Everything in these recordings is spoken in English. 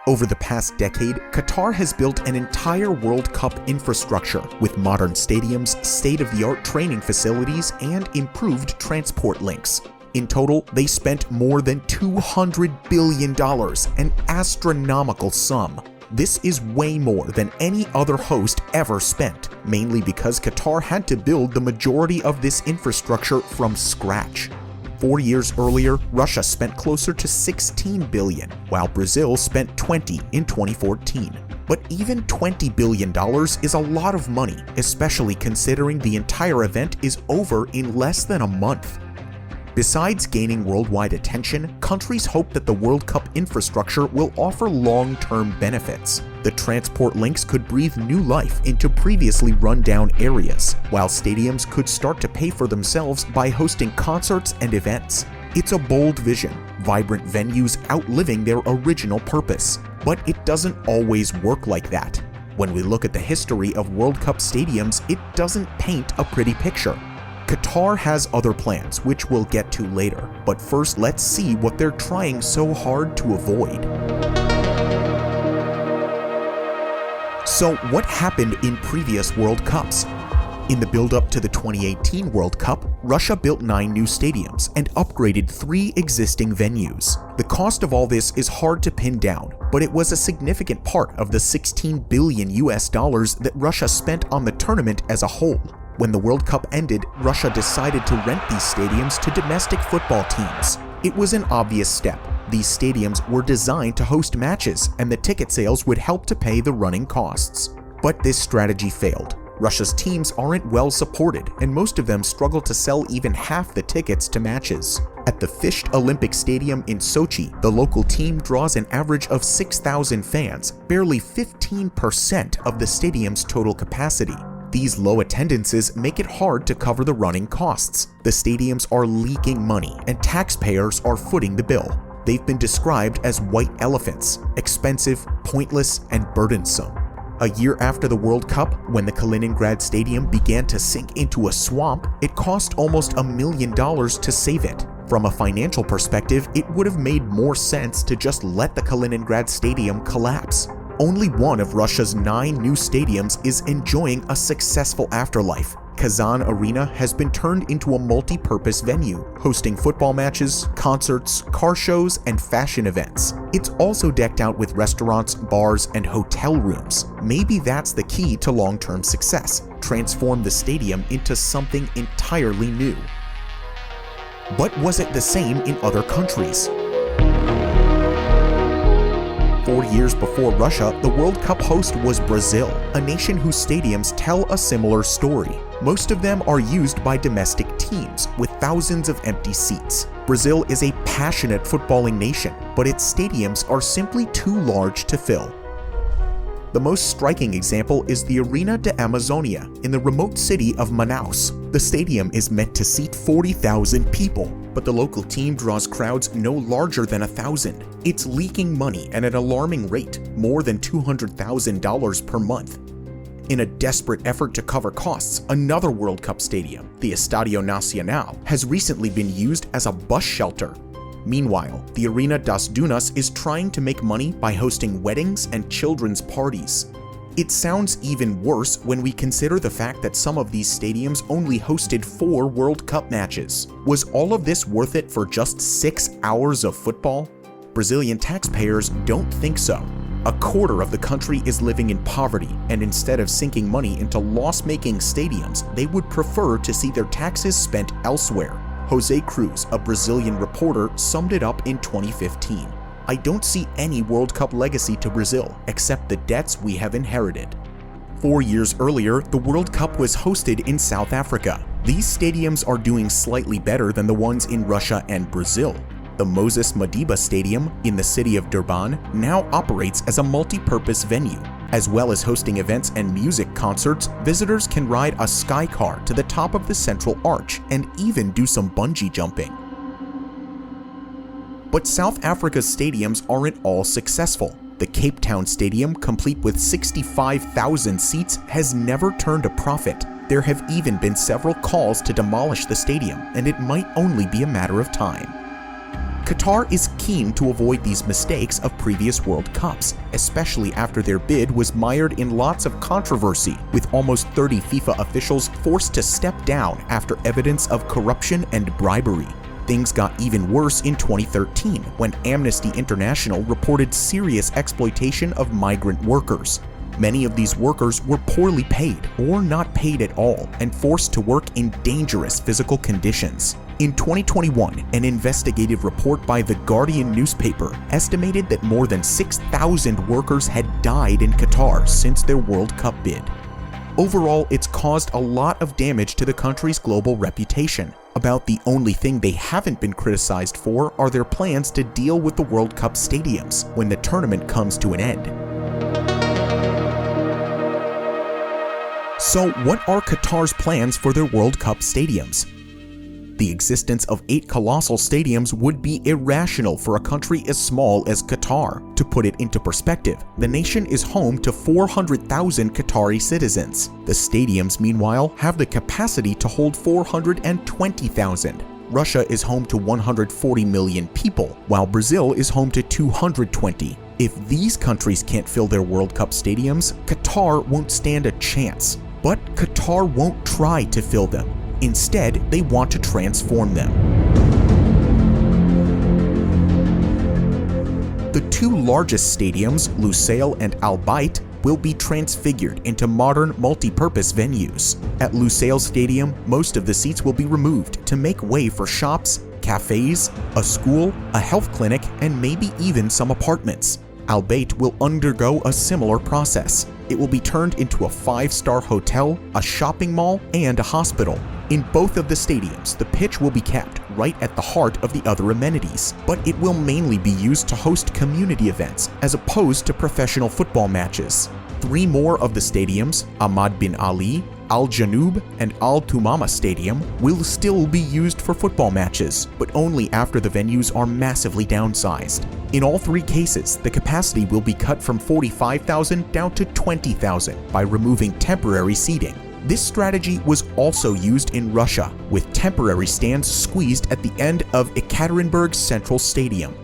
Over the past decade, Qatar has built an entire World Cup infrastructure with modern stadiums, state-of-the-art training facilities, and improved transport links. In total, they spent more than $200 billion, an astronomical sum. This is way more than any other host ever spent, mainly because Qatar had to build the majority of this infrastructure from scratch. 4 years earlier, Russia spent closer to $16 billion, while Brazil spent $20 in 2014. But even $20 billion is a lot of money, especially considering the entire event is over in less than a month. Besides gaining worldwide attention, countries hope that the World Cup infrastructure will offer long-term benefits. The transport links could breathe new life into previously run-down areas, while stadiums could start to pay for themselves by hosting concerts and events. It's a bold vision, vibrant venues outliving their original purpose. But it doesn't always work like that. When we look at the history of World Cup stadiums, it doesn't paint a pretty picture. Qatar has other plans, which we'll get to later, but first let's see what they're trying so hard to avoid. So what happened in previous World Cups? In the build-up to the 2018 World Cup, Russia built 9 new stadiums and upgraded 3 existing venues. The cost of all this is hard to pin down, but it was a significant part of the $16 billion that Russia spent on the tournament as a whole. When the World Cup ended, Russia decided to rent these stadiums to domestic football teams. It was an obvious step. These stadiums were designed to host matches, and the ticket sales would help to pay the running costs. But this strategy failed. Russia's teams aren't well supported, and most of them struggle to sell even half the tickets to matches. At the Fisht Olympic Stadium in Sochi, the local team draws an average of 6,000 fans, barely 15% of the stadium's total capacity. These low attendances make it hard to cover the running costs. The stadiums are leaking money, and taxpayers are footing the bill. They've been described as white elephants, expensive, pointless, and burdensome. A year after the World Cup, when the Kaliningrad Stadium began to sink into a swamp, it cost almost $1 million to save it. From a financial perspective, it would have made more sense to just let the Kaliningrad Stadium collapse. Only one of Russia's 9 new stadiums is enjoying a successful afterlife. Kazan Arena has been turned into a multi-purpose venue, hosting football matches, concerts, car shows, and fashion events. It's also decked out with restaurants, bars, and hotel rooms. Maybe that's the key to long-term success: transform the stadium into something entirely new. But was it the same in other countries? 4 years before Russia, the World Cup host was Brazil, a nation whose stadiums tell a similar story. Most of them are used by domestic teams, with thousands of empty seats. Brazil is a passionate footballing nation, but its stadiums are simply too large to fill. The most striking example is the Arena de Amazonia in the remote city of Manaus. The stadium is meant to seat 40,000 people, but the local team draws crowds no larger than 1,000. It's leaking money at an alarming rate, more than $200,000 per month. In a desperate effort to cover costs, another World Cup stadium, the Estadio Nacional, has recently been used as a bus shelter. Meanwhile, the Arena das Dunas is trying to make money by hosting weddings and children's parties. It sounds even worse when we consider the fact that some of these stadiums only hosted 4 World Cup matches. Was all of this worth it for just 6 hours of football? Brazilian taxpayers don't think so. A quarter of the country is living in poverty, and instead of sinking money into loss-making stadiums, they would prefer to see their taxes spent elsewhere. Jose Cruz, a Brazilian reporter, summed it up in 2015. "I don't see any World Cup legacy to Brazil, except the debts we have inherited." 4 years earlier, the World Cup was hosted in South Africa. These stadiums are doing slightly better than the ones in Russia and Brazil. The Moses Madiba Stadium in the city of Durban now operates as a multi-purpose venue. As well as hosting events and music concerts, visitors can ride a sky car to the top of the central arch and even do some bungee jumping. But South Africa's stadiums aren't all successful. The Cape Town Stadium, complete with 65,000 seats, has never turned a profit. There have even been several calls to demolish the stadium, and it might only be a matter of time. Qatar is keen to avoid these mistakes of previous World Cups, especially after their bid was mired in lots of controversy, with almost 30 FIFA officials forced to step down after evidence of corruption and bribery. Things got even worse in 2013 when Amnesty International reported serious exploitation of migrant workers. Many of these workers were poorly paid or not paid at all and forced to work in dangerous physical conditions. In 2021, an investigative report by The Guardian newspaper estimated that more than 6,000 workers had died in Qatar since their World Cup bid. Overall, it's caused a lot of damage to the country's global reputation. About the only thing they haven't been criticized for are their plans to deal with the World Cup stadiums when the tournament comes to an end. So what are Qatar's plans for their World Cup stadiums? The existence of 8 colossal stadiums would be irrational for a country as small as Qatar. To put it into perspective, the nation is home to 400,000 Qatari citizens. The stadiums, meanwhile, have the capacity to hold 420,000. Russia is home to 140 million people, while Brazil is home to 220. If these countries can't fill their World Cup stadiums, Qatar won't stand a chance. But Qatar won't try to fill them. Instead, they want to transform them. The 2 largest stadiums, Lusail and Al Bayt, will be transfigured into modern multi-purpose venues. At Lusail Stadium, most of the seats will be removed to make way for shops, cafes, a school, a health clinic, and maybe even some apartments. Al Bayt will undergo a similar process. It will be turned into a 5-star hotel, a shopping mall, and a hospital. In both of the stadiums, the pitch will be kept right at the heart of the other amenities, but it will mainly be used to host community events as opposed to professional football matches. 3 more of the stadiums, Ahmad bin Ali, Al Janoub, and Al Tumama Stadium, will still be used for football matches, but only after the venues are massively downsized. In all 3 cases, the capacity will be cut from 45,000 down to 20,000 by removing temporary seating. This strategy was also used in Russia, with temporary stands squeezed at the end of Ekaterinburg Central Stadium.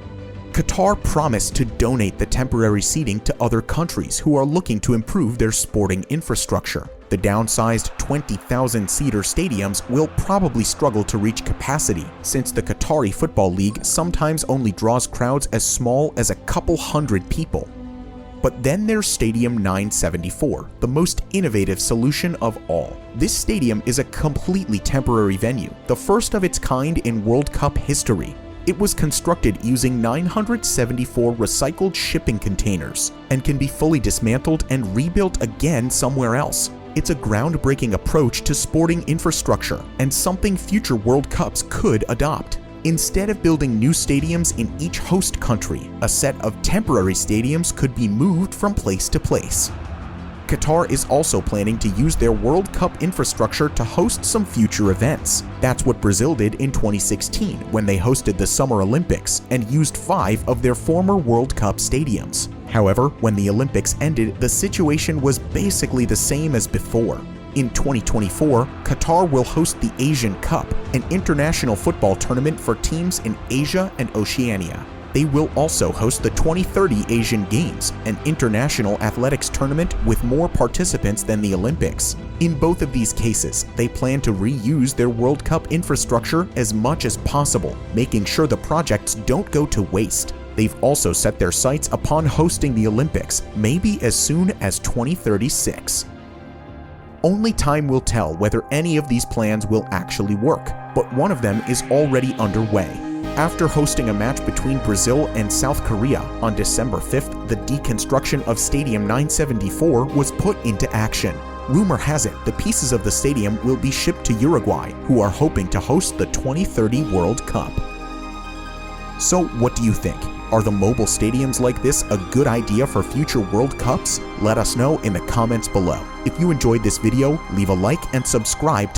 Qatar promised to donate the temporary seating to other countries who are looking to improve their sporting infrastructure. The downsized 20,000-seater stadiums will probably struggle to reach capacity, since the Qatari Football League sometimes only draws crowds as small as a couple hundred people. But then there's Stadium 974, the most innovative solution of all. This stadium is a completely temporary venue, the first of its kind in World Cup history. It was constructed using 974 recycled shipping containers and can be fully dismantled and rebuilt again somewhere else. It's a groundbreaking approach to sporting infrastructure and something future World Cups could adopt. Instead of building new stadiums in each host country, a set of temporary stadiums could be moved from place to place. Qatar is also planning to use their World Cup infrastructure to host some future events. That's what Brazil did in 2016 when they hosted the Summer Olympics and used 5 of their former World Cup stadiums. However, when the Olympics ended, the situation was basically the same as before. In 2024, Qatar will host the Asian Cup, an international football tournament for teams in Asia and Oceania. They will also host the 2030 Asian Games, an international athletics tournament with more participants than the Olympics. In both of these cases, they plan to reuse their World Cup infrastructure as much as possible, making sure the projects don't go to waste. They've also set their sights upon hosting the Olympics, maybe as soon as 2036. Only time will tell whether any of these plans will actually work, but one of them is already underway. After hosting a match between Brazil and South Korea on December 5th, the deconstruction of Stadium 974 was put into action. Rumor has it the pieces of the stadium will be shipped to Uruguay, who are hoping to host the 2030 World Cup. So what do you think? Are the mobile stadiums like this a good idea for future World Cups? Let us know in the comments below. If you enjoyed this video, leave a like and subscribe.